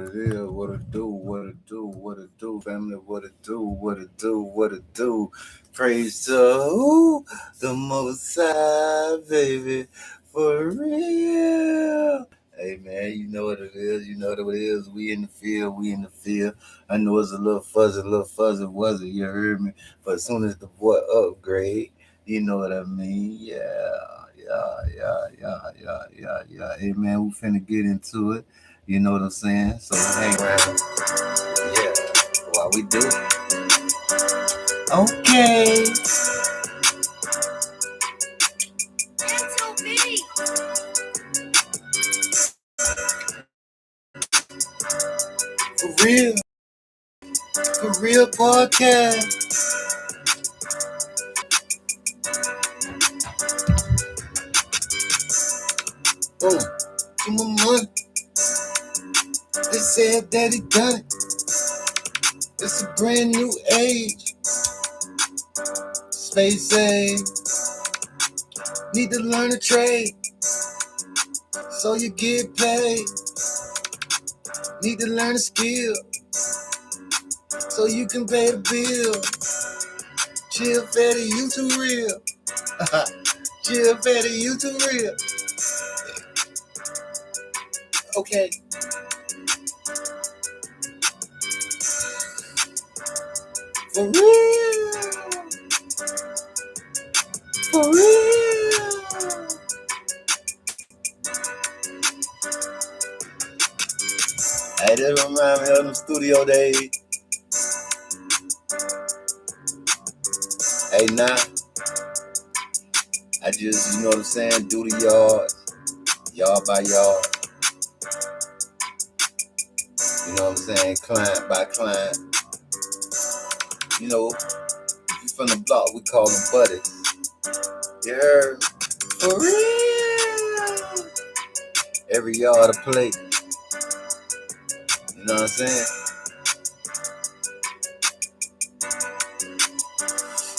It is, what it do, what it do, what it do, family, what it do, what it do, what it do. Praise to who? The Most High, baby, for real. Hey man, you know what it is, you know what it is. We in the field, we in the field. I know it's a little fuzzy, was it? You heard me? But as soon as the boy upgrade, you know what I mean? Yeah. Hey man, we finna get into it. You know what I'm saying? So hang around. Yeah. While we do. Okay. For real. For real podcast. Oh, to my money. They said that he done it. It's a brand new age. Space age. Need to learn a trade. So you get paid. Need to learn a skill. So you can pay the bill. Chill fatty, you too real. Chill fatty, you too real. Okay. For real. For real. Hey, this remind me of them studio days. Hey, nah. I just, you know what I'm saying, do the yard by yard. You know what I'm saying, client by client. You know, if you from the block, we call them buddies. You heard? For real. Every yard a plate. You know what I'm saying?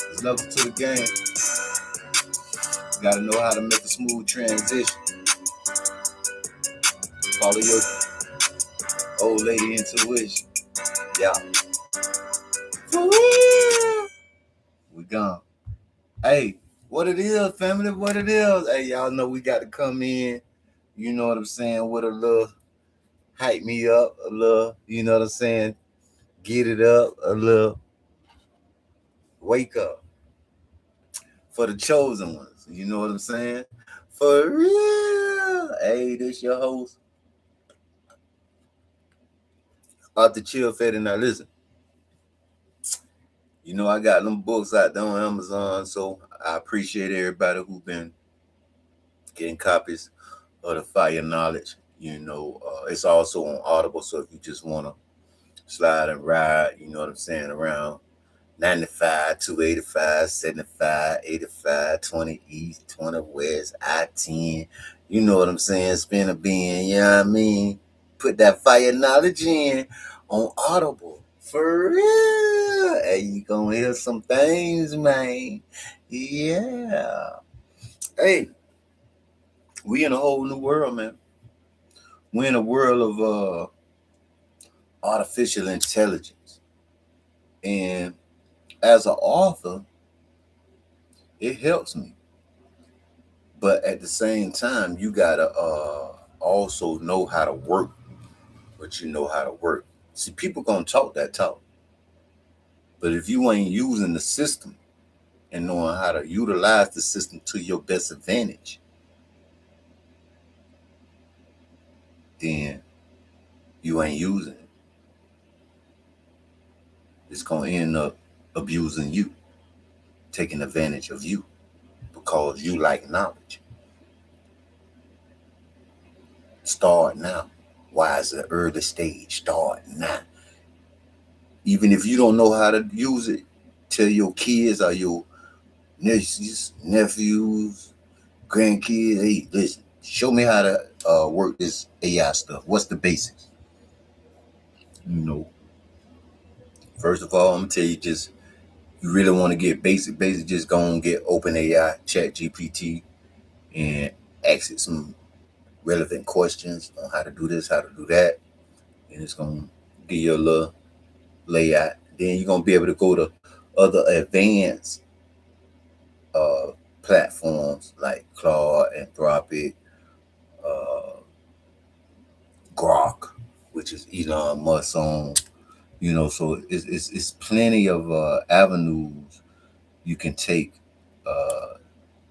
There's level to the game. You gotta know how to make a smooth transition. Follow your old lady intuition. Yeah. For real. We gone. Hey, what it is, family, what it is. Hey, y'all know we got to come in, you know what I'm saying, with a little hype me up, a little, you know what I'm saying, get it up, a little wake up for the chosen ones. You know what I'm saying? For real. Hey, this your host, Arthur Chill Fed, and now listen. You know, I got them books out there on Amazon, so I appreciate everybody who been getting copies of the Fire Knowledge. You know, it's also on Audible, so if you just want to slide and ride, you know what I'm saying, around 95, 285, 75, 85, 20 East, 20 West, I-10, you know what I'm saying, spin a bean, you know what I mean? Put that Fire Knowledge in on Audible. For real. Hey, you gonna hear some things, man. Yeah. Hey, we in a whole new world, man. We're in a world of artificial intelligence. And as an author, it helps me. But at the same time, you gotta also know how to work what you know how to work. See, people gonna talk that talk. But if you ain't using the system and knowing how to utilize the system to your best advantage, then you ain't using it. It's gonna end up abusing you, taking advantage of you because you like knowledge. Start now. Why is the early stage? Start now. Even if you don't know how to use it, tell your kids or your nieces, nephews, grandkids, hey, listen, show me how to work this AI stuff. What's the basics? You know, first of all, I'm gonna tell you, just you really want to get basic, just go and get OpenAI, Chat GPT, and ask it some relevant questions on how to do this, how to do that. and it's gonna give you a little layout. Then you're gonna be able to go to other advanced uh, platforms like Claude, Anthropic, uh, Grok, which is Elon Musk on. So it's plenty of avenues you can take uh,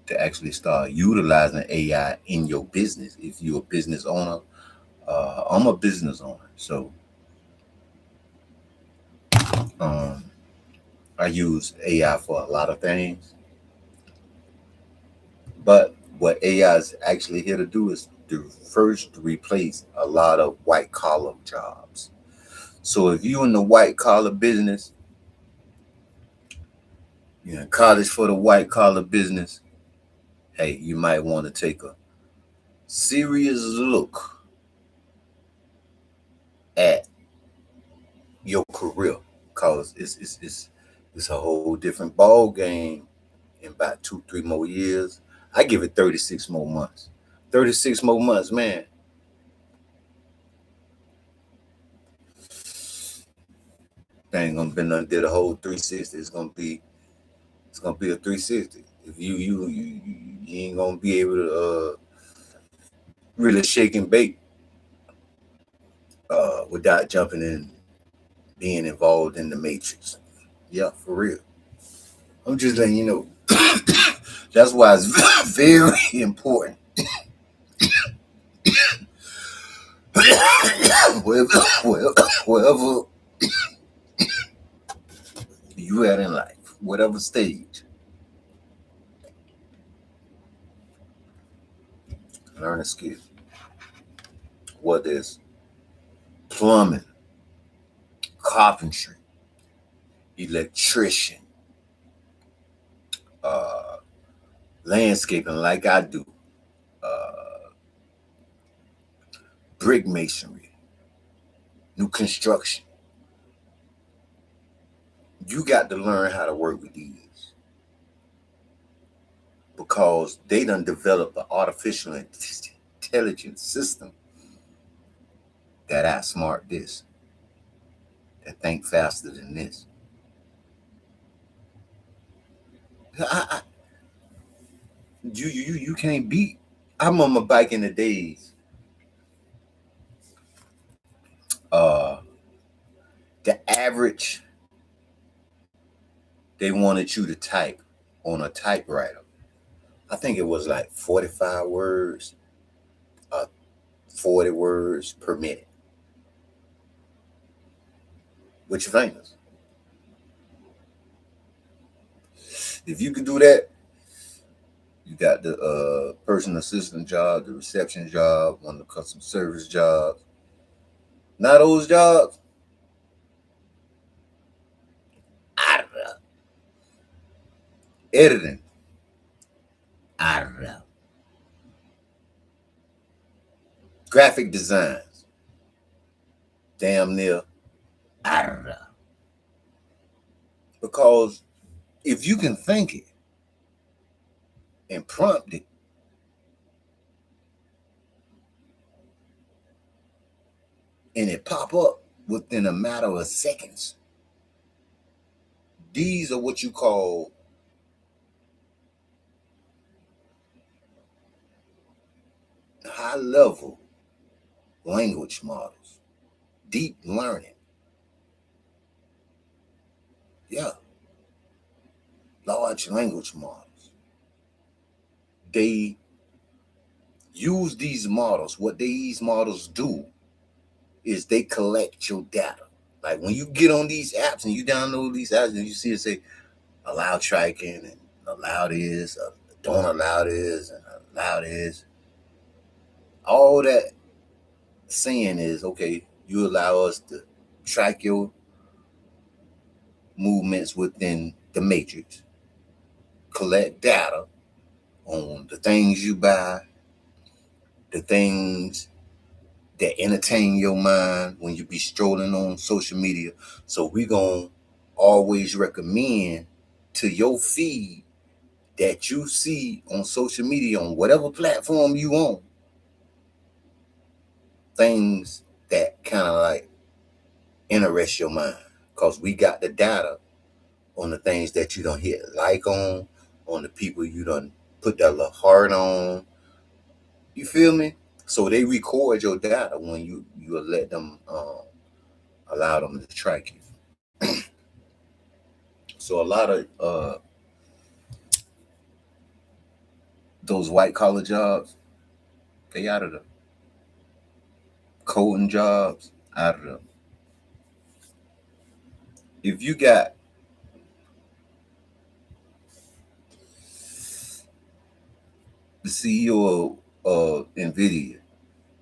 to actually start utilizing AI in your business. If you're a business owner, I'm a business owner, so um, I use AI for a lot of things. But what AI is actually here to do is to first replace a lot of white collar jobs. So if you're in the white collar business, you're in college for the white collar business, hey, you might want to take a serious look at your career, because it's a whole different ball game in about 2-3 more years. I give it 36 more months. 36 more months, man. They ain't gonna be nothing did a whole 360. It's gonna be a 360. If you ain't gonna be able to really shake and bake without jumping in, being involved in the matrix. Yeah, for real. I'm just letting you know. That's why it's very important. Wherever you at in life, whatever stage, learn a skill. Whether it's plumbing, carpentry, electrician, uh, landscaping like I do, uh, brick masonry, new construction. You got to learn how to work with these, because they done developed an artificial intelligence system that outsmart this, that think faster than this. I, you can't beat. I'm on my bike in the days. Uh, the average they wanted you to type on a typewriter, I think it was like 45 words, 40 words per minute, which is famous. If you could do that, you got the person assistant job, the reception job, one of the customer service jobs. Now those jobs, I don't know. Editing, I don't know. Graphic designs, damn near, I don't know. Because if you can think it and prompt it, and it pop up within a matter of seconds, these are what you call high level language models, deep learning. Yeah, large language models. They use these models. What these models do is they collect your data. Like when you get on these apps and you download these apps and you see it say allow tracking and allow this, don't allow this, and allow this. All that saying is, okay, you allow us to track your movements within the matrix, collect data on the things you buy, the things that entertain your mind when you be strolling on social media. So we gonna always recommend to your feed that you see on social media on whatever platform you on, things that kind of like interest your mind, because we got the data on the things that you don't hit like on the people you done put that little heart on. You feel me? So they record your data when you let them allow them to track you. So a lot of those white collar jobs, they out of the coding jobs, out of the. If you got the CEO of Nvidia,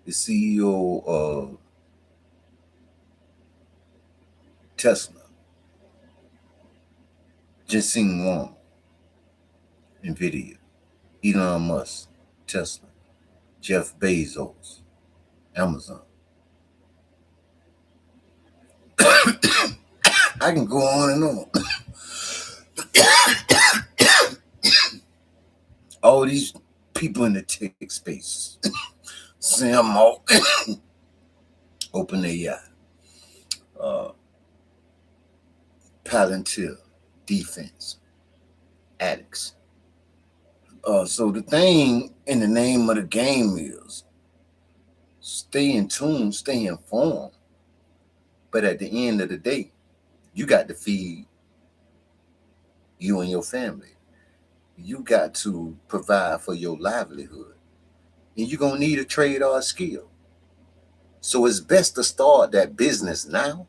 the CEO of Tesla, Jensen Huang, Nvidia, Elon Musk, Tesla, Jeff Bezos, Amazon. I can go on and on. All these people in the tech space. Sam Altman, OpenAI, Palantir, Defense, Addicts. So the thing in the name of the game is stay in tune, stay informed. But at the end of the day, you got to feed you and your family. You got to provide for your livelihood. And you're going to need a trade or a skill. So it's best to start that business now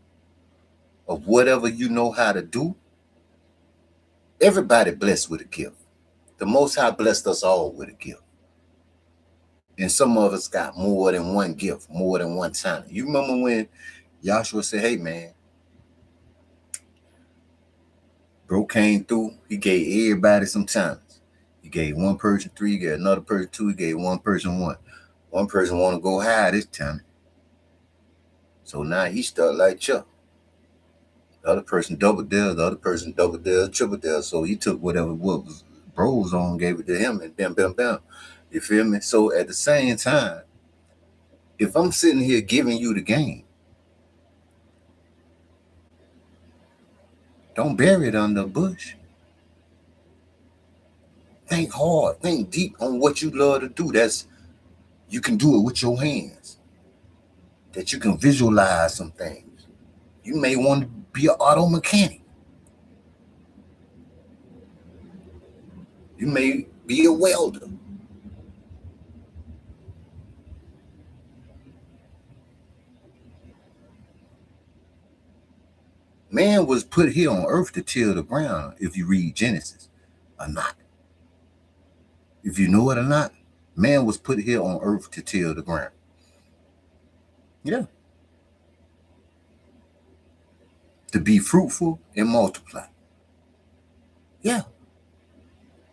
of whatever you know how to do. Everybody blessed with a gift. The Most High blessed us all with a gift. And some of us got more than one gift, more than one talent. You remember when Joshua said, hey, man, bro came through, he gave everybody some talents. He gave one person 3, he gave another person 2, he gave one person 1. One person want to go high this time. So now he stuck like Chuck. The other person double dare, the other person double dare, triple dare. So he took whatever was bros on, gave it to him, and bam, bam, bam. You feel me? So at the same time, if I'm sitting here giving you the game, don't bury it under a bush. Think hard, think deep on what you love to do. That's you can do it with your hands. That you can visualize some things. You may want to be an auto mechanic. You may be a welder. Man was put here on earth to till the ground, if you read Genesis or not. If you know it or not, man was put here on earth to till the ground. Yeah. To be fruitful and multiply. Yeah.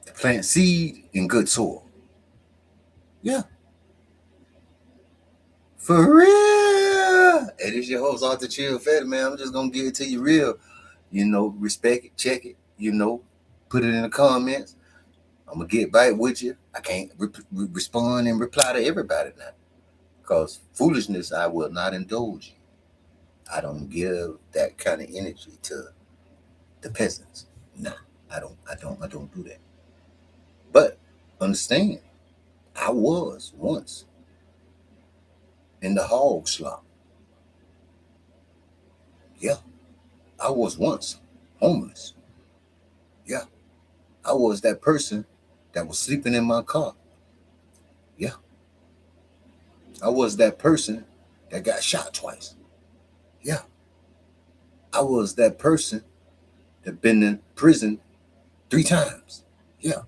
To plant seed in good soil. Yeah. For real. Hey, this your host, Arthur Chill Fatty, man. I'm just going to give it to you real. You know, respect it, check it, you know, put it in the comments. I'm going to get back with you. I can't respond and reply to everybody now. Because foolishness, I will not indulge in. I don't give that kind of energy to the peasants. Nah, I don't do that. But understand, I was once in the hog slop. Yeah, I was once homeless. Yeah, I was that person that was sleeping in my car. Yeah, I was that person that got shot twice. Yeah, I was that person that been in prison 3 times. Yeah,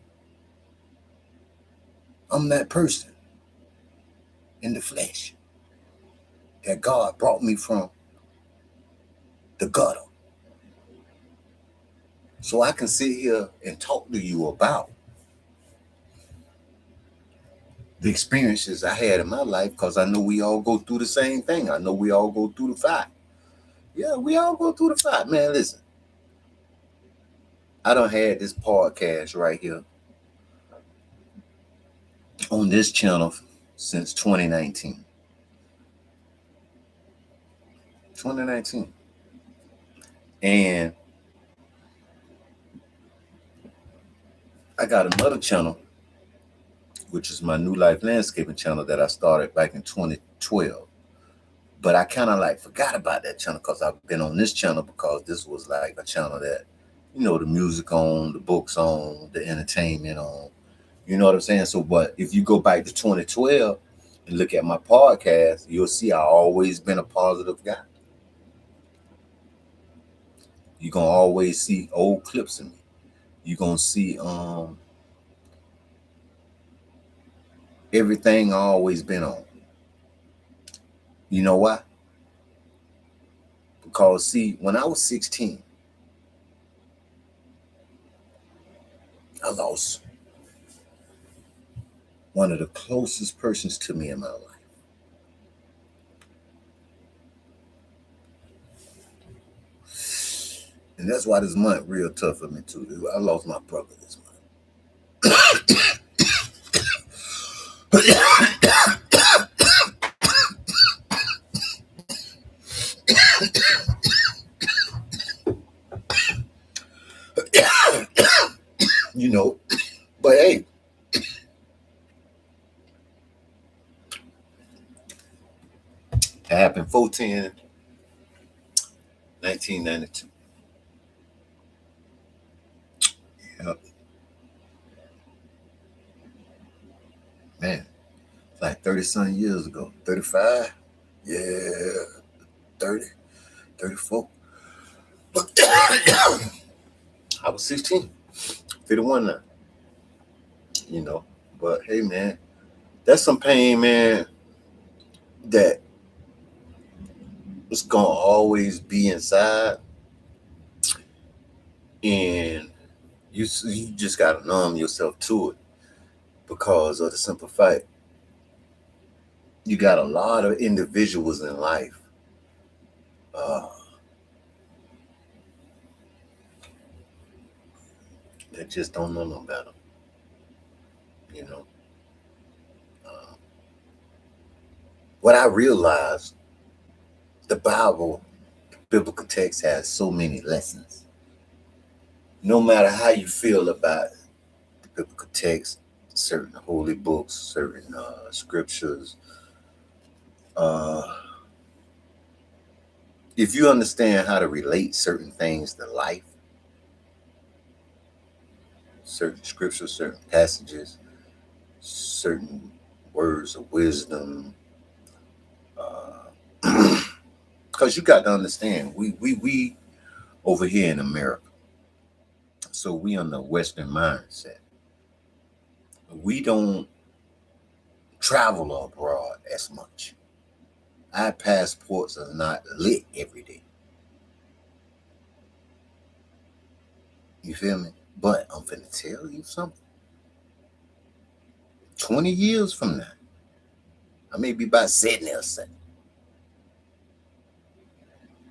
I'm that person in the flesh that God brought me from the gutter. So I can sit here and talk to you about the experiences I had in my life, because I know we all go through the same thing. I know we all go through the fight. Yeah, we all go through the fight. Man, listen, I done had this podcast right here on this channel since 2019. 2019. And I got another channel, which is my New Life Landscaping channel that I started back in 2012. But I kind of like forgot about that channel because I've been on this channel because this was like a channel that, the music on, the books on, the entertainment on. You know what I'm saying? So, but if you go back to 2012 and look at my podcast, you'll see I've always been a positive guy. You're gonna always see old clips of me. You're gonna see everything I always been on. You know why? Because see, when I was 16, I lost one of the closest persons to me in my life. And that's why this month real tough for me too. I lost my brother this month. But hey, it happened 4/10/1992. Yep. Man, it's like 30-something years ago. 35? Yeah, 30, 34. I was 16, 51 now. But hey, man, that's some pain, man, that it's gonna always be inside, and you just gotta numb yourself to it because of the simple fact you got a lot of individuals in life that just don't know no better. You know, what I realized, the Bible, the biblical text has so many lessons. No matter how you feel about the biblical text, certain holy books, certain scriptures, if you understand how to relate certain things to life, certain scriptures, certain passages, certain words of wisdom, because you got to understand, we over here in America, so we on the Western mindset. We don't travel abroad as much. Our passports are not lit every day. You feel me? But I'm finna tell you something. 20 years from now, I may be about Sydney or something.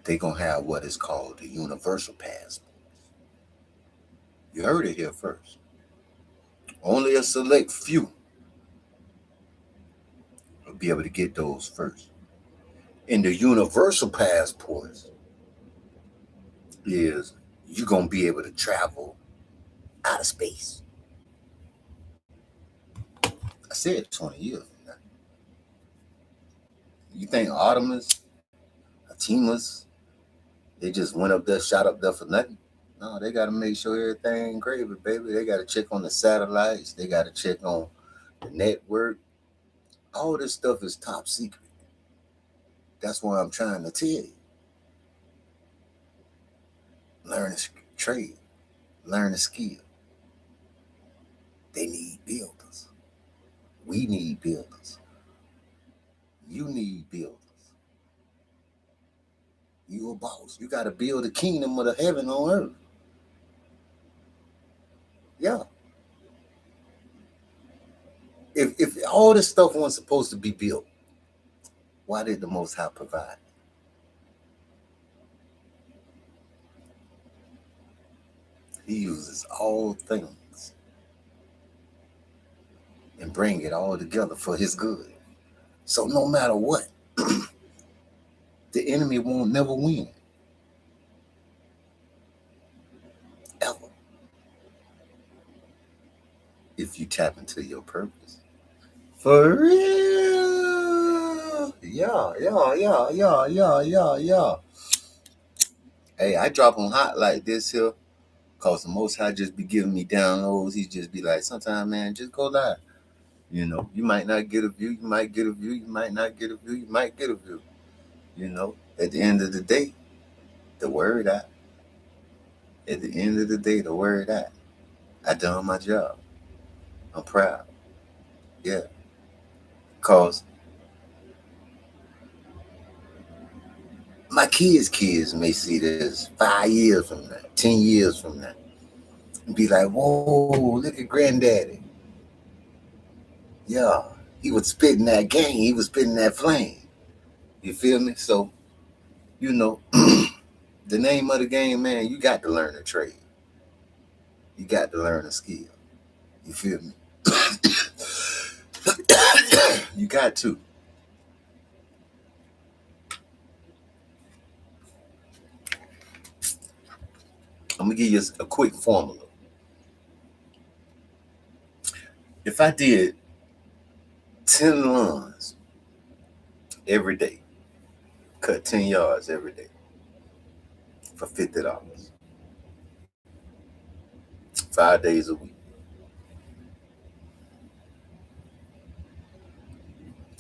They gonna have what is called the universal passport. You heard it here first. Only a select few will be able to get those first. And the universal passports is you're gonna be able to travel out of space. I said 20 years from now. You think Artemis, Artemis, they just went up there, shot up there for nothing? No, they got to make sure everything gravy, baby. They got to check on the satellites. They got to check on the network. All this stuff is top secret. That's why I'm trying to tell you. Learn a trade. Learn a skill. They need builders. We need builders. You need builders. You a boss. You got to build the kingdom of the heaven on earth. Yeah. If all this stuff wasn't supposed to be built, why did the Most High provide? He uses all things and bring it all together for his good. So no matter what, the enemy won't never win. if you tap into your purpose. For real. Yeah. Hey, I drop on hot like this here. Cause the Most High just be giving me downloads. He just be like, sometimes, man, just go live. You know, you might not get a view. You might get a view. You might not get a view. You might get a view. You know, at the end of the day, the word out. At the end of the day, the word out. I done my job. I'm proud. Yeah. Cause my kids may see this 5 years from now, 10 years from now, and be like, whoa, look at granddaddy. Yeah. He was spitting that game. He was spitting that flame. You feel me? So, you know, the name of the game, man, you got to learn a trade. You got to learn a skill. You feel me? You got to. I'm going to give you a quick formula. If I did 10 runs every day, cut 10 yards every day for $50, 5 days a week.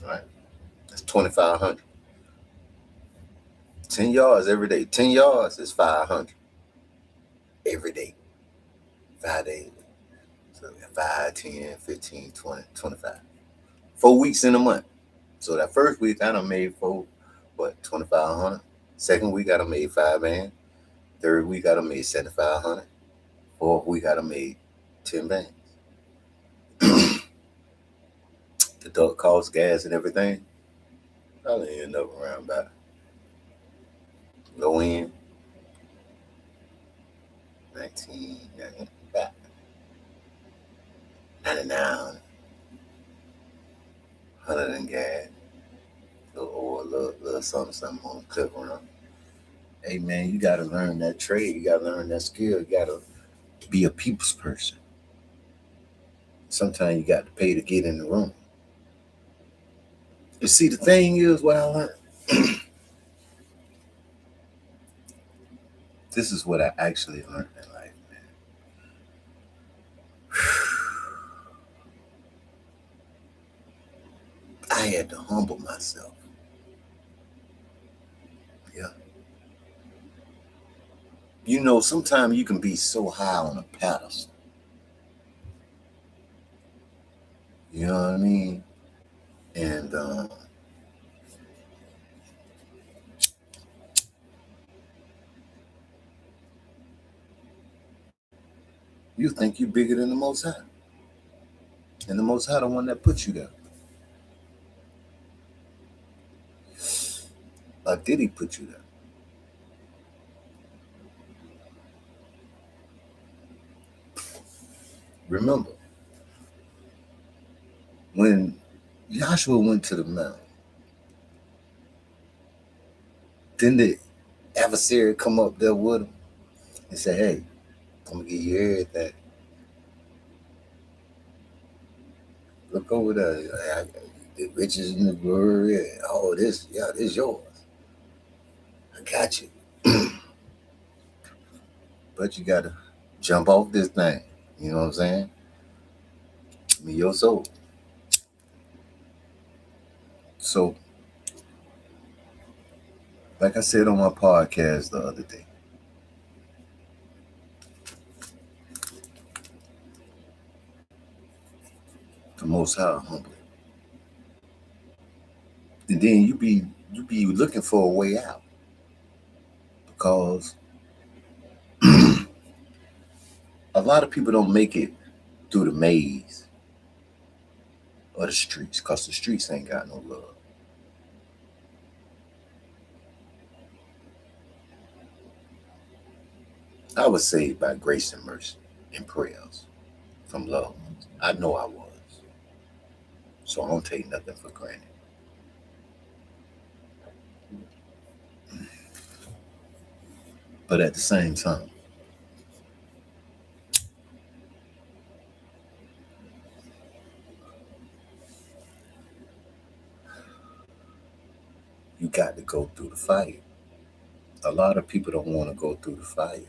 All right? That's 2,500. 10 yards every day. 10 yards is 500 every day. 5 days. So 5, 10, 15, 20, 25. 4 weeks in a month. So that first week I done made 2,500. Second week I done made 5 bands. Third week I done made 7,500. Fourth week I done made 10 bands. The duck cost, gas, and everything. Probably end up around about low end 19, about 99, 100 in gas, or a little something on the clip around. Hey man, you gotta learn that trade. You gotta learn that skill. You gotta be a people's person. Sometimes you got to pay to get in the room. You see, the thing is, what I learned. This is what I actually learned in life, man. I had to humble myself. Yeah. You know, sometimes you can be so high on a pedestal. You know what I mean? And you think you're bigger than the Most High. And the Most High the one that put you there. Or did he put you there? Remember, when Joshua went to the mountain, didn't the adversary come up there with him and say, hey, I'm gonna give you everything. Look over there. The riches and the glory. Oh, this yours. I got you. But you gotta jump off this thing. You know what I'm saying? Me, your soul. So, like I said on my podcast the other day, the Most High humble. And then you be looking for a way out, because a lot of people don't make it through the maze or the streets, because the streets ain't got no love. I was saved by grace and mercy and prayers from loved ones. I know I was. So I don't take nothing for granted. But at the same time, go through the fire. A lot of people don't want to go through the fire.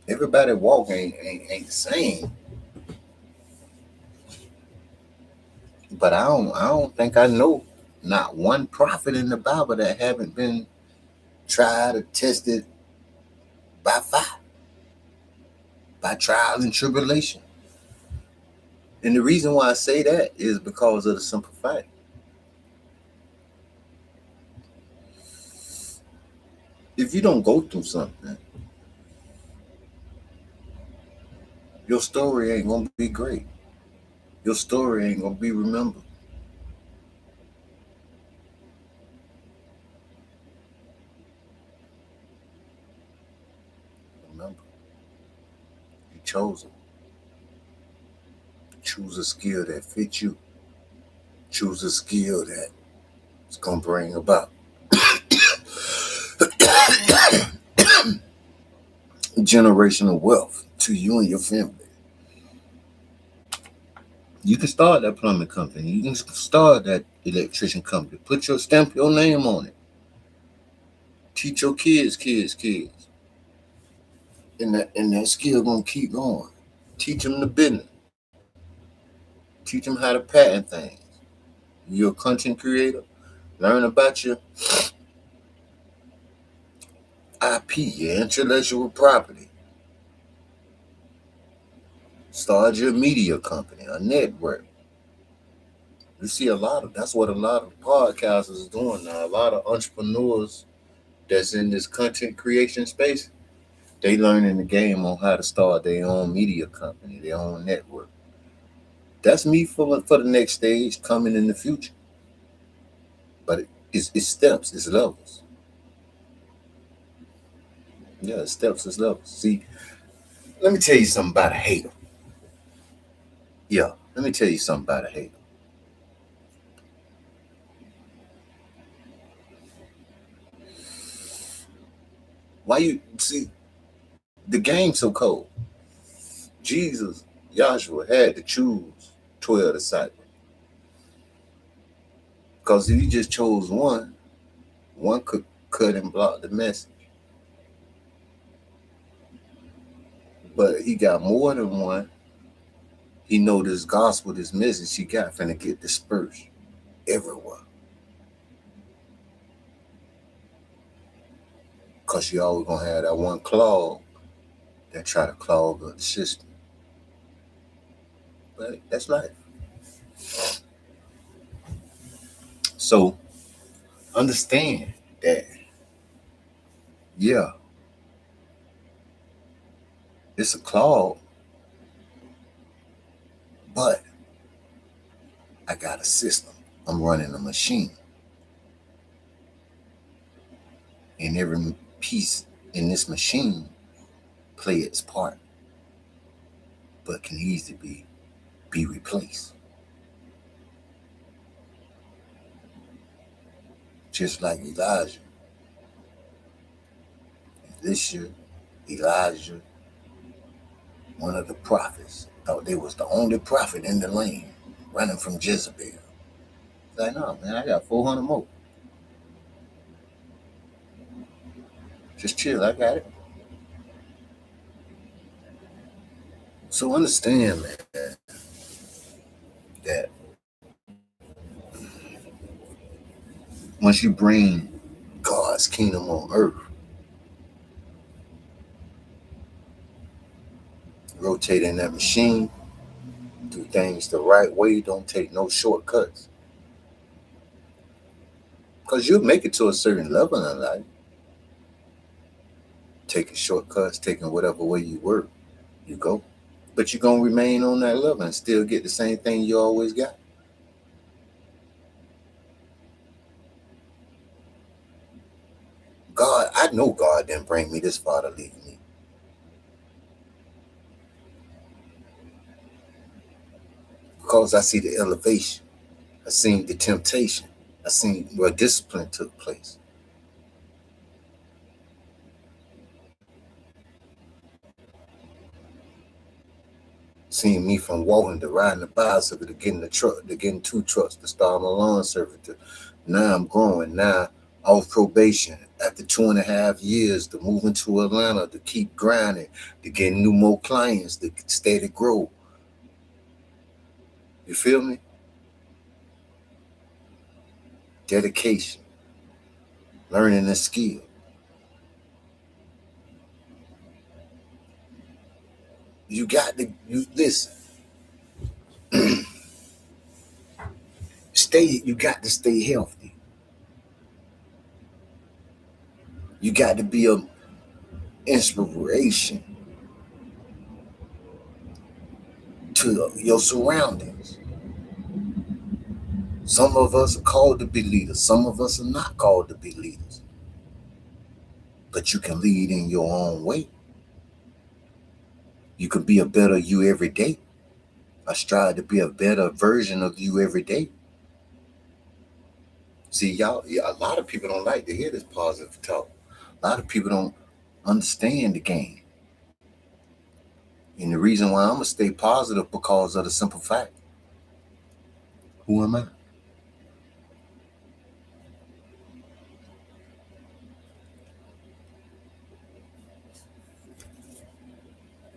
Everybody walk ain't the same. But I don't think I know not one prophet in the Bible that haven't been tried or tested by fire, by trial and tribulation. And the reason why I say that is because of the simple fact. If you don't go through something, your story ain't gonna be great. Your story ain't gonna be remembered. Remember, you chose it. Choose a skill that fits you. Choose a skill that's gonna bring about generational wealth to you and your family. You can start that plumbing company. You can start that electrician company. Stamp your name on it. Teach your kids. And that skill gonna keep going. Teach them the business. Teach them how to patent things. You're a content creator. Learn about your IP, your intellectual property. Start your media company, a network. You see that's what a lot of podcasters are doing now. A lot of entrepreneurs that's in this content creation space, they learning the game on how to start their own media company, their own network. That's me for the next stage coming in the future. But it's steps, it's levels. Yeah, it's steps, it's levels. See, let me tell you something about a hater. Yeah, let me tell you something about a hater. Why you see the game so cold? Jesus, Joshua had to choose 12 disciples. Because if he just chose one could cut and block the message. But he got more than one. He know this gospel, this message he got finna get dispersed everywhere. Because you always gonna have that one clog that try to clog up the system. But that's life. So understand that, yeah, it's a clog, but I got a system. I'm running a machine. And every piece in this machine play its part, but can easily be replaced. Just like Elijah. Elisha, Elijah, one of the prophets, thought they was the only prophet in the land running from Jezebel. Like, no, man, I got 400 more. Just chill, I got it. So understand, man, that once you bring God's kingdom on earth, rotating that machine, do things the right way, don't take no shortcuts. Because you'll make it to a certain level in life. Taking shortcuts, taking whatever way you work, you go. But you're going to remain on that level and still get the same thing you always got. God, I know God didn't bring me this far to leave me. Because I see the elevation. I seen the temptation. I seen where discipline took place. Seeing me from walking to riding a bicycle to getting the truck, to getting 2 trucks to start my lawn service. Now I'm growing. Now off probation after 2.5 years to moving to Atlanta to keep grinding, to get more clients, to steady grow. You feel me? Dedication, learning a skill. You got to listen. You got to stay healthy. You got to be an inspiration to your surroundings. Some of us are called to be leaders. Some of us are not called to be leaders. But you can lead in your own way. You can be a better you every day. I strive to be a better version of you every day. See, y'all, a lot of people don't like to hear this positive talk. A lot of people don't understand the game. And the reason why I'm going to stay positive because of the simple fact. Who am I?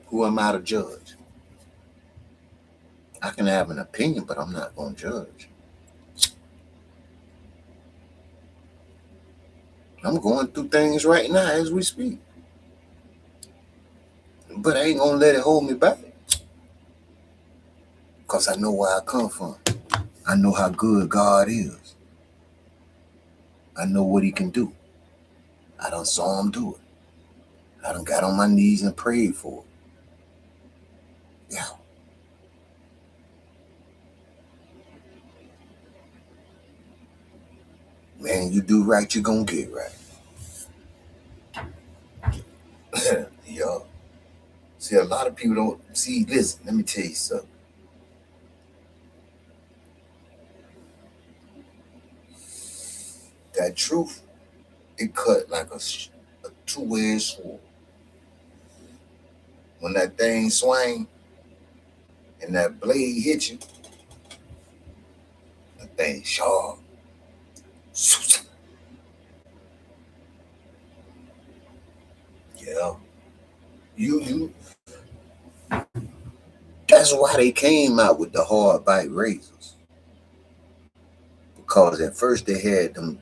Who am I to judge? I can have an opinion, but I'm not going to judge. I'm going through things right now as we speak. But I ain't going to let it hold me back. Because I know where I come from. I know how good God is. I know what he can do. I done saw him do it. I done got on my knees and prayed for it. Yeah. Man, you do right, you gonna get right. Yeah. See, a lot of people don't see. Listen, let me tell you something. That truth, it cut like a two-edged sword. When that thing swing and that blade hit you, the thing sharp. Yeah. You. That's why they came out with the hard bite razors. Because at first they had them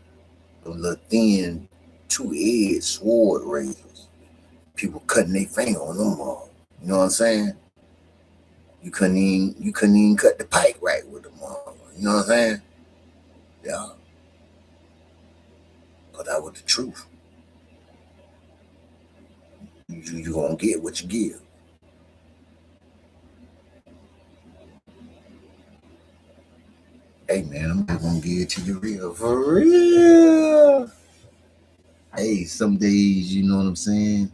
little thin two-edged sword razors. People cutting their finger on them all. You know what I'm saying? You couldn't even cut the pipe right with them all. You know what I'm saying? Yeah. But that was the truth. You gonna get what you give. Hey man, I'm just gonna give it to you real. For real. Hey, some days, you know what I'm saying?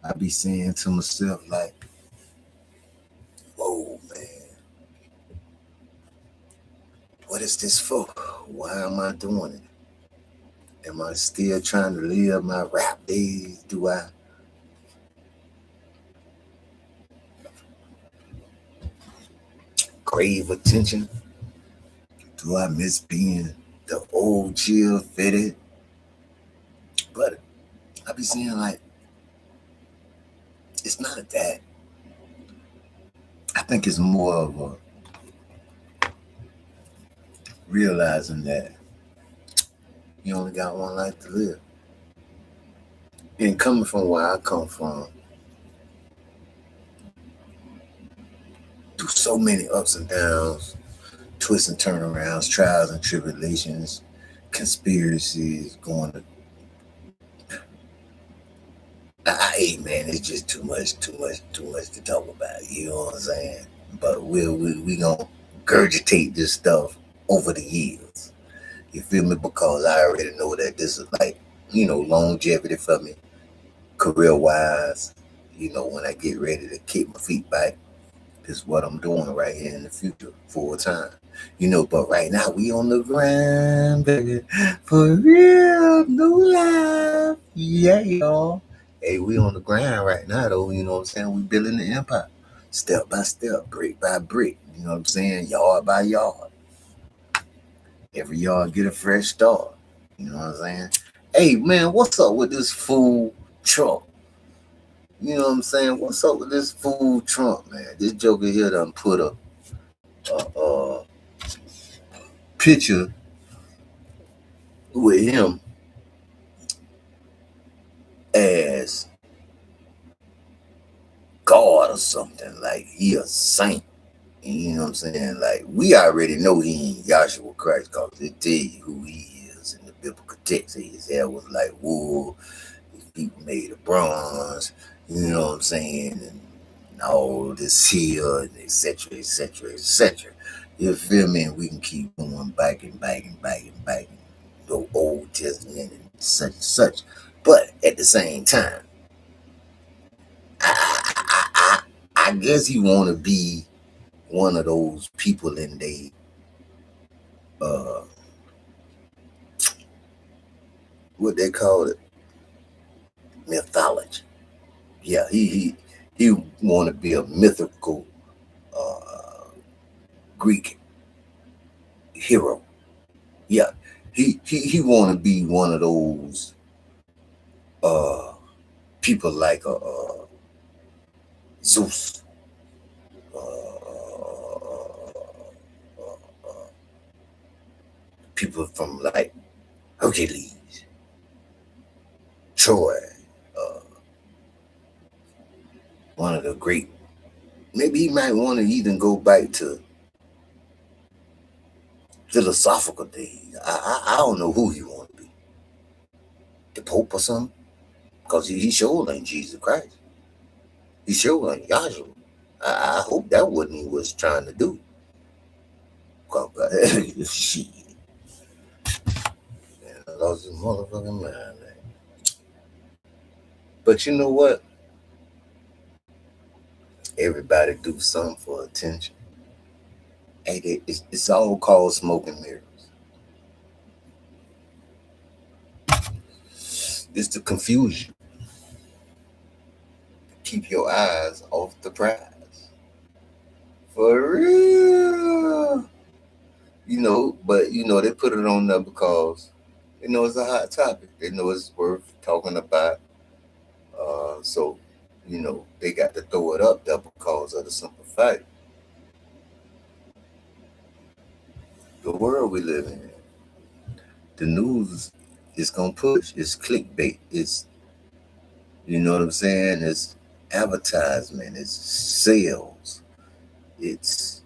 I be saying to myself, like, whoa, man, what is this for? Why am I doing it? Am I still trying to live my rap days? Do I crave attention? Do I miss being the old chill fitted? But I be saying, like, it's not that. I think it's more of a realizing that you only got one life to live. And coming from where I come from, through so many ups and downs, twists and turnarounds, trials and tribulations, conspiracies, going to hey man, it's just too much to talk about. You know what I'm saying? But we gonna regurgitate this stuff over the years. You feel me? Because I already know that this is like, longevity for me, career wise. When I get ready to kick my feet back, this is what I'm doing right here in the future, full time. But right now we on the grind, baby. For real, no lie. Yeah, y'all. Hey, we on the grind right now, though. You know what I'm saying? We building the empire. step by step, brick by brick. You know what I'm saying? Yard by yard. Every yard get a fresh start. You know what I'm saying? Hey man, what's up with this food truck? You know what I'm saying? What's up with this food truck, man? This joker here done put a picture with him as God or something, like he a saint. You know what I'm saying? Like we already know he ain't Yahshua Christ, cause it tell you who he is in the biblical text. His hair was like wool, his feet were made of bronze. You know what I'm saying? And all this here, and etc., etc., etc. You feel me? And we can keep going back and back and back and back, the Old Testament and such. But at the same time, I guess he want to be one of those people in they what they call it, mythology. Yeah, he want to be a mythical Greek hero. Yeah, he want to be one of those uh people like Zeus, people from like Hercules, Troy, uh, one of the great. Maybe he might want to even go back to philosophical days. I don't know who he want to be, the Pope or something, because he sure ain't Jesus Christ. He sure ain't Yahshua. I hope that wasn't he was trying to do. Shit, man, I lost his motherfucking mind. Man. But you know what? Everybody do something for attention. Hey, it's all called smoke and mirrors. It's the confusion. Keep your eyes off the prize. For real. But they put it on there because it's a hot topic. They know it's worth talking about. So they got to throw it up there because of the simple fact. The world we live in, the news is gonna push. It's clickbait. It's what I'm saying. It's advertisement. It's sales. It's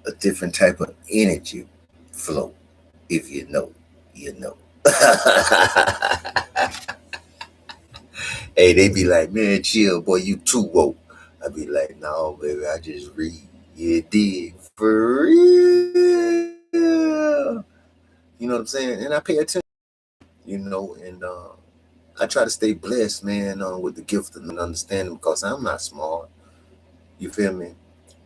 a different type of energy flow. If you know, you know. Hey, they be like, man, chill, boy, you too woke. I be like, no, baby, I just read. You dig for real. You know what I'm saying? And I pay attention, and I try to stay blessed, man, with the gift of understanding because I'm not smart. You feel me?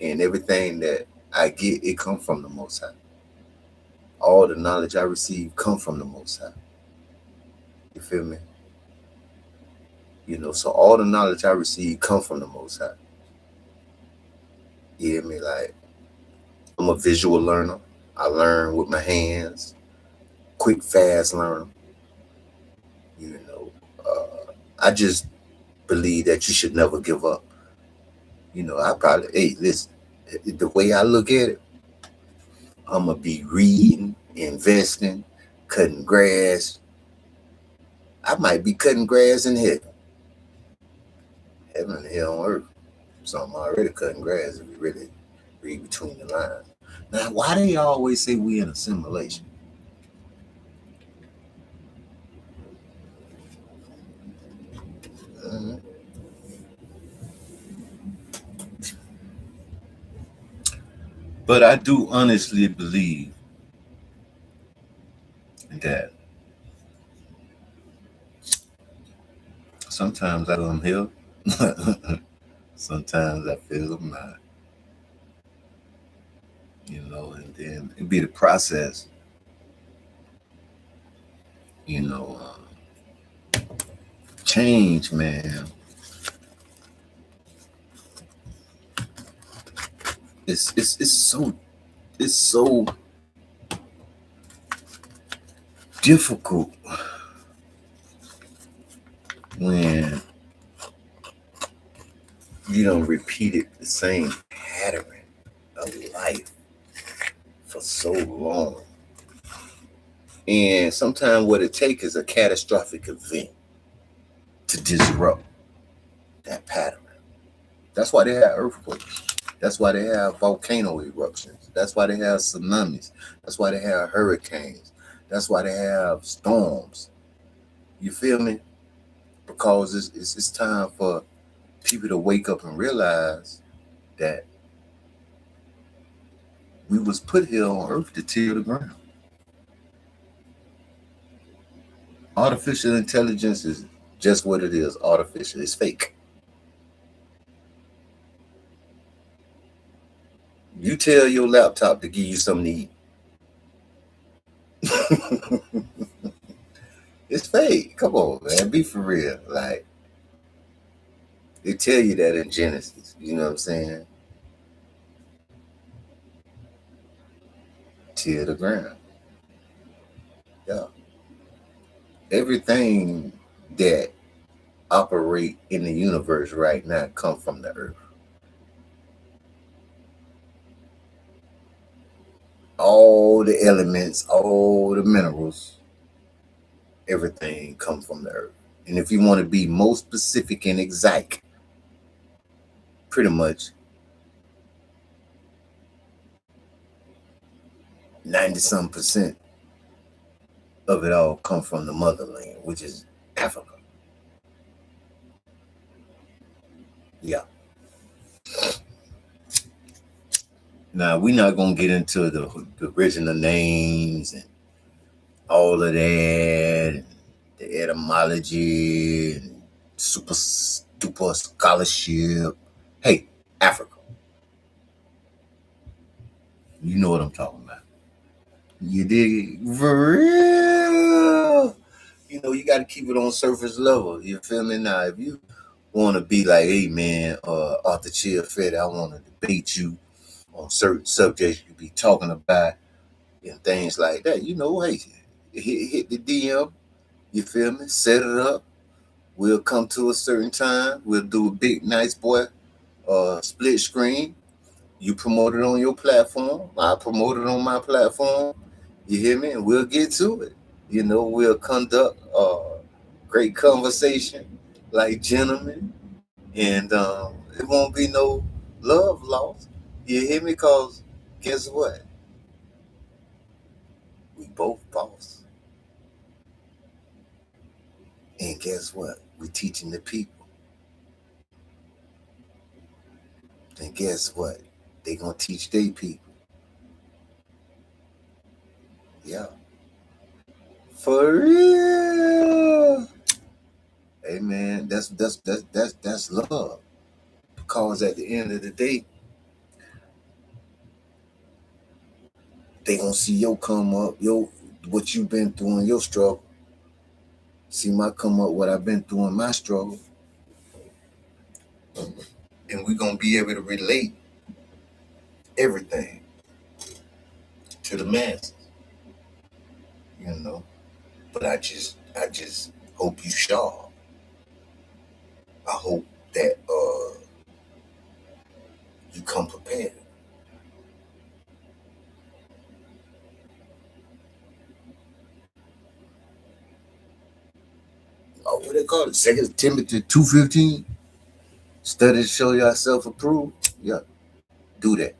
And everything that I get, it come from the Most High. All the knowledge I receive come from the Most High. You feel me? So all the knowledge I receive come from the Most High. You hear me? Like, I'm a visual learner. I learn with my hands. Quick, fast learner. I just believe that you should never give up. Hey, listen, the way I look at it, I'm going to be reading, investing, cutting grass. I might be cutting grass in heaven. Heaven and hell on earth. So I'm already cutting grass if you really read between the lines. Now, why do you always say we in a simulation? Mm-hmm. But I do honestly believe that sometimes I feel them here. Sometimes I feel them not. And then it'd be the process. Change, man. It's so difficult when you don't repeat it the same pattern of life for so long. And sometimes what it takes is a catastrophic event to disrupt that pattern. That's why they have earthquakes. That's why they have volcano eruptions. That's why they have tsunamis. That's why they have hurricanes. That's why they have storms. You feel me? Because it's time for people to wake up and realize that we was put here on earth to till the ground. Artificial intelligence is just what it is. Artificial. It's fake. You tell your laptop to give you something to eat. It's fake. Come on, man. Be for real. Like, they tell you that in Genesis. You know what I'm saying? Till the ground. Yeah. Everything that operate in the universe right now come from the earth. All the elements, all the minerals, everything comes from the earth. And if you want to be most specific and exact, pretty much 90% of it all come from the motherland, which is Africa. Yeah. Now we're not gonna get into the original names and all of that, and the etymology and super scholarship. Hey, Africa. You know what I'm talking about. You dig it? For real. You know, you got to keep it on surface level. You feel me? Now, if you want to be like, hey, man, Arthur Chill Fed, I want to debate you on certain subjects you be talking about and things like that, you know, hey, hit the DM. You feel me? Set it up. We'll come to a certain time. We'll do a big, nice boy split screen. You promote it on your platform. I promote it on my platform. You hear me? And we'll get to it. You know, we'll conduct great conversation like gentlemen. And it won't be no love lost. You hear me? Because guess what? We both boss. And guess what? We teaching the people. And guess what? They gonna teach their people. Yeah. For real. Hey man, that's love. Because at the end of the day, they gonna see your come up, your what you've been through in your struggle. See my come up, what I've been through in my struggle. And we're gonna be able to relate everything to the masses, you know. But I just hope you sharp. I hope that you come prepared. Oh, what they call it? Second Timothy 2:15. Study to show yourself approved. Yeah, do that.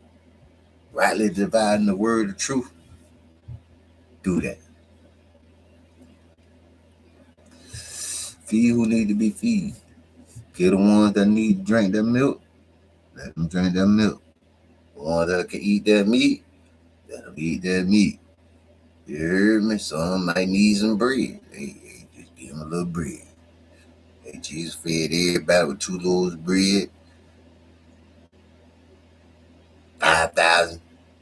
Rightly dividing the word of truth. Do that. Feed who need to be feed. Get the ones that need to drink that milk. Let them drink that milk. The ones that can eat that meat. Let them eat that meat. You heard me? Some might need some bread. Hey, just give them a little bread. Hey, Jesus fed everybody with 2 loaves of bread, 5,000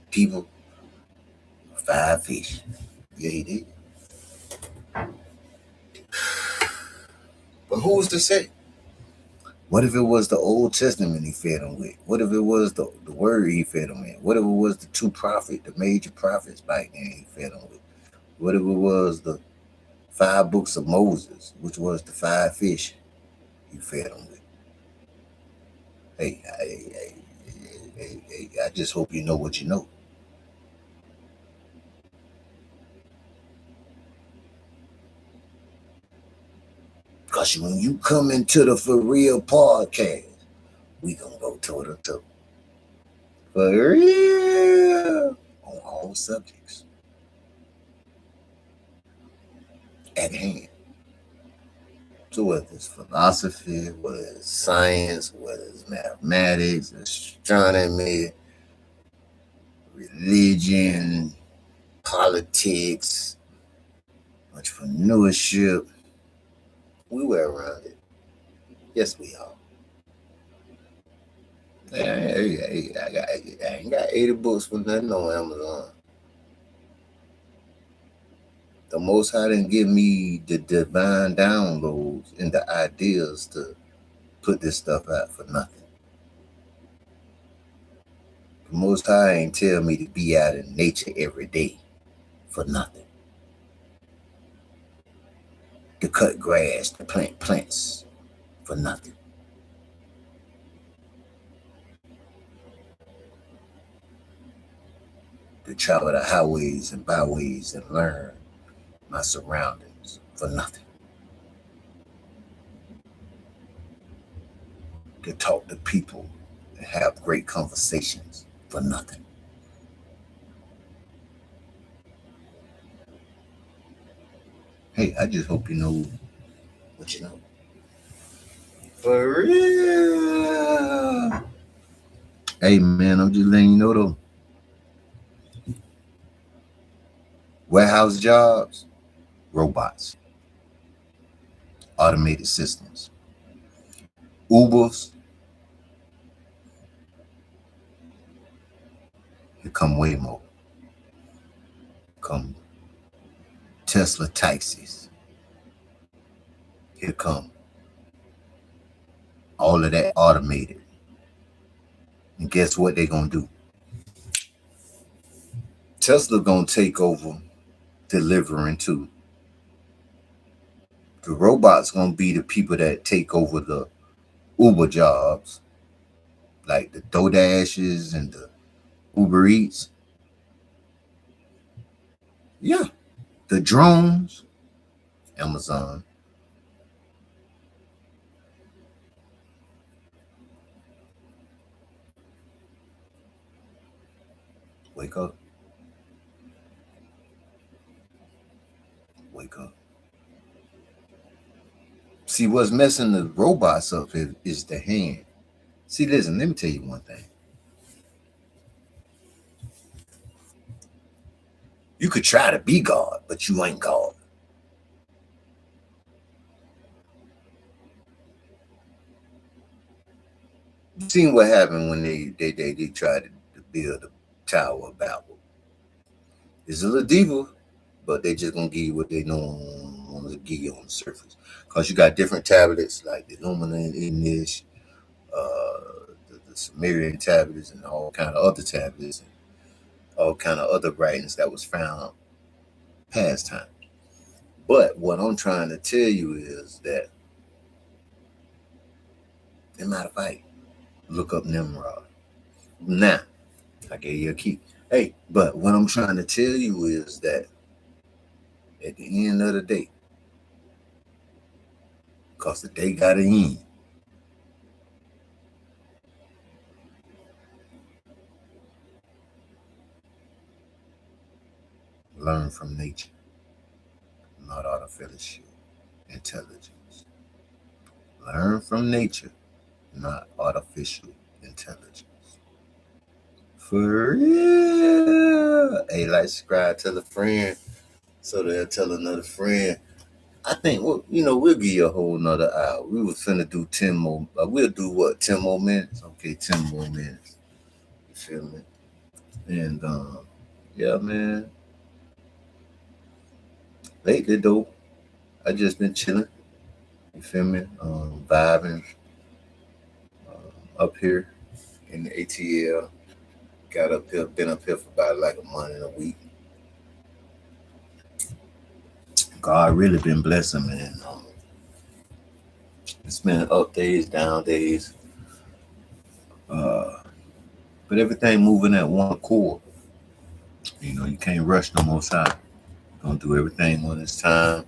people, 5 fish. Yeah, he did. But who's to say? What if it was the Old Testament he fed them with? What if it was the word he fed them with? What if it was the the major prophets back then he fed them with? What if it was the 5 books of Moses, which was the 5 fish he fed them with? Hey, I just hope you know what you know. Because when you come into the For Real podcast, we gonna go toe to toe. For real. On all subjects at hand. So whether it's philosophy, whether it's science, whether it's mathematics, astronomy, religion, politics, entrepreneurship, we were around it. Yes, we are. I ain't got 80 books for nothing on Amazon. The Most High didn't give me the divine downloads and the ideas to put this stuff out for nothing. The Most High ain't tell me to be out in nature every day for nothing. To cut grass, to plant plants for nothing. To travel the highways and byways and learn my surroundings for nothing. To talk to people and have great conversations for nothing. Hey, I just hope you know what you know. For real. Hey, man, I'm just letting you know, though. Warehouse jobs, robots, automated systems. Ubers, here come Waymo. Come Tesla taxis. Here come all of that automated. And guess what they're going to do? Tesla going to take over delivering too. The robots going to be the people that take over the Uber jobs, like the DoorDashes and the Uber Eats. Yeah. The drones, Amazon. Wake up. Wake up. See, what's messing the robots up is the hand. See, listen, let me tell you one thing. You could try to be God, but you ain't God. You seen what happened when they tried to build a Tower of Babel. It's a little deeper, but they just gonna give you what they know want to give you on the surface. Cause you got different tablets like the Illuminati English, the Sumerian tablets, and all kind of other tablets, and all kind of other writings that was found past time. But what I'm trying to tell you is that they might fight. Look up Nimrod. Now, I gave you a key. Hey, but what I'm trying to tell you is that at the end of the day, because the day got to end, learn from nature, not artificial intelligence. Learn from nature, not artificial intelligence. For real. Hey, like, subscribe, tell a friend so they'll tell another friend. I think, well, we'll give you a whole nother hour. We was finna do 10 more. We'll do what, 10 more minutes? Okay, 10 more minutes. You feel me? And, yeah, man. Lately, though, I just been chilling. You feel me? Vibing, up here in the ATL. Got up here, been up here for about like a month and a week. God really been blessing, man. It's been up days, down days, uh, but everything moving at one accord. You know, you can't rush no more time. Don't do everything when it's time.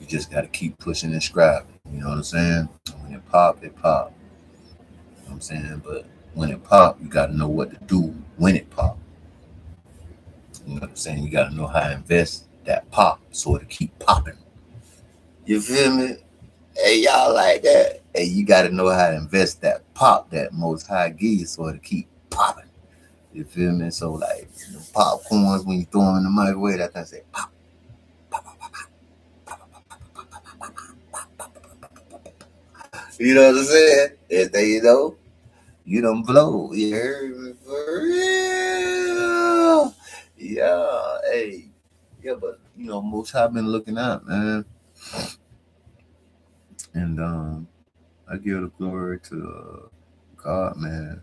You just got to keep pushing and scribing. You know what I'm saying? When it pop, it pop. You know what I'm saying? But when it pop, you got to know what to do when it pop. You know what I'm saying? You got to know how to invest that pop so it'll keep popping. You feel me? Hey, y'all like that? Hey, you got to know how to invest that pop that Most High give you so it'll keep popping. You feel me? So, like, the popcorns, when you throw them in the microwave, that kind of say pop. You know what I'm saying? And then, you don't blow. You heard me? For real. Yeah. Hey. Yeah, but, Most High been looking out, man. And I give the glory to God, man.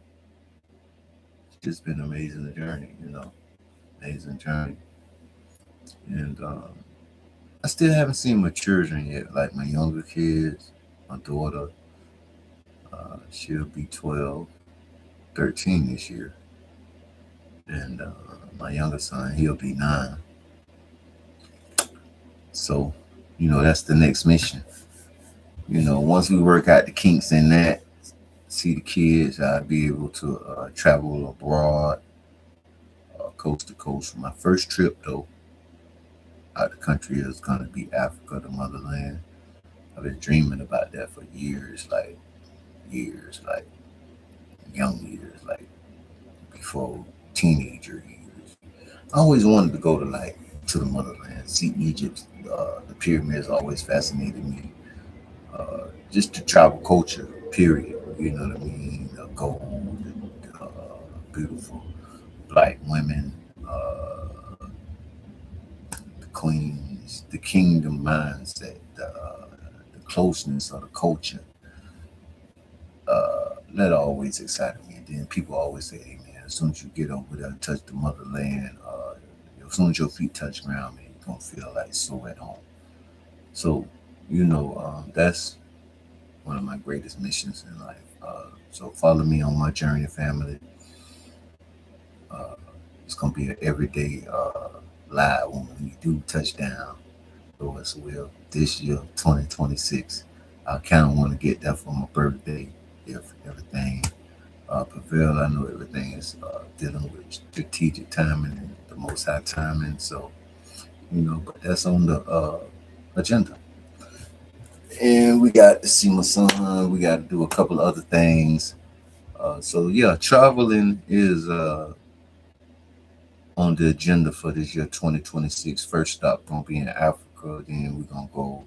It's just been an amazing journey, amazing journey. And I still haven't seen my children yet, like my younger kids, my daughter. She'll be 12, 13 this year. And my younger son, he'll be 9. So, that's the next mission. Once we work out the kinks in that, see the kids, I'll be able to travel abroad, coast to coast. My first trip, though, out the country is going to be Africa, the motherland. I've been dreaming about that for years, like young years, like before teenager years. I always wanted to go to the motherland, see Egypt. The pyramids always fascinated me. Just the tribal culture, period. You know what I mean? The gold, beautiful black women, the queens, the kingdom mindset, the closeness of the culture. That always excited me. And then people always say, "Hey man, as soon as you get over there and touch the motherland, as soon as your feet touch ground, man, you're gonna feel like so at home." So, that's one of my greatest missions in life. So follow me on my journey, family. Uh, it's gonna be an everyday live when we do touchdown. Lord's will this year, 2026. I kind of want to get that for my birthday if everything prevail. I know everything is dealing with strategic timing and the Most High timing. So, but that's on the agenda. And we got to see my son. We got to do a couple of other things. So yeah, traveling is on the agenda for this year, 2026. First stop gonna be in Africa. Then we're gonna go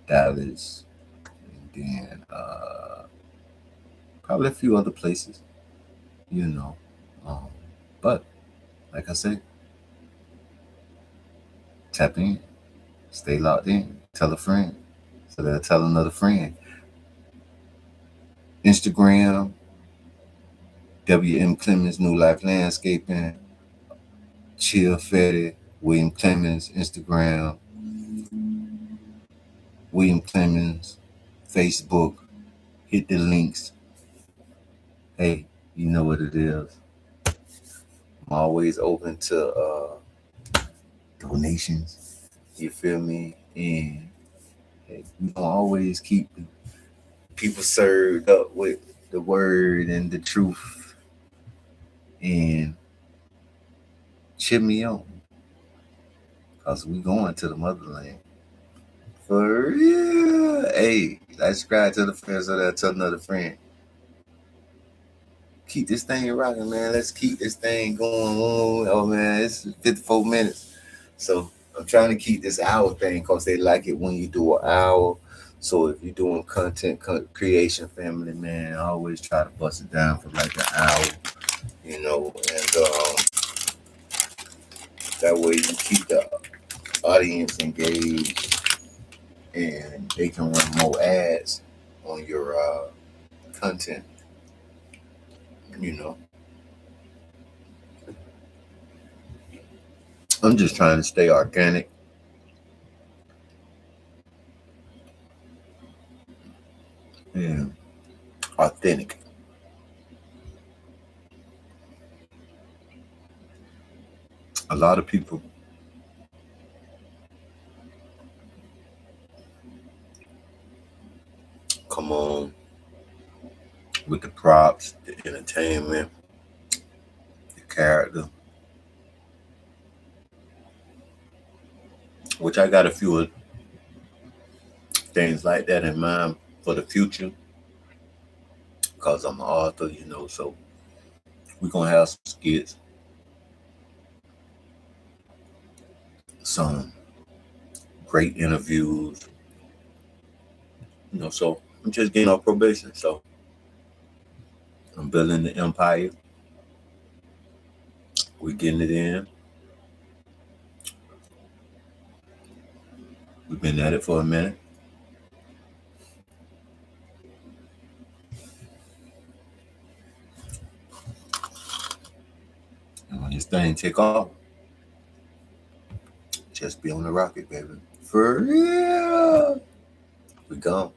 Dallas, and then probably a few other places. You know, um, but like I said, tap in, stay locked in, tell a friend, so they'll tell another friend. Instagram, WM Clemens New Life Landscaping, Chill Fetty, William Clemens, Instagram, William Clemens, Facebook. Hit the links. Hey, you know what it is. I'm always open to donations. You feel me? And hey, we gonna always keep people served up with the word and the truth. And cheer me on. Cause we going to the motherland. For real. Hey, I subscribe to the friends so that tell another friend. Keep this thing rocking, man. Let's keep this thing going on. Oh man, it's 54 minutes. So I'm trying to keep this hour thing because they like it when you do an hour. So if you're doing content creation, family, man, I always try to bust it down for like an hour, and that way you keep the audience engaged and they can run more ads on your content. You know, I'm just trying to stay organic. And authentic. A lot of people come on with the props, the entertainment, the character, which I got a few things like that in mind for the future because I'm an author, you know, so we're going to have some skits, some great interviews, you know, so I'm just getting off probation. So I'm building the empire. We're getting it in. We've been at it for a minute. And when this thing take off, just be on the rocket, baby. For real. We gone.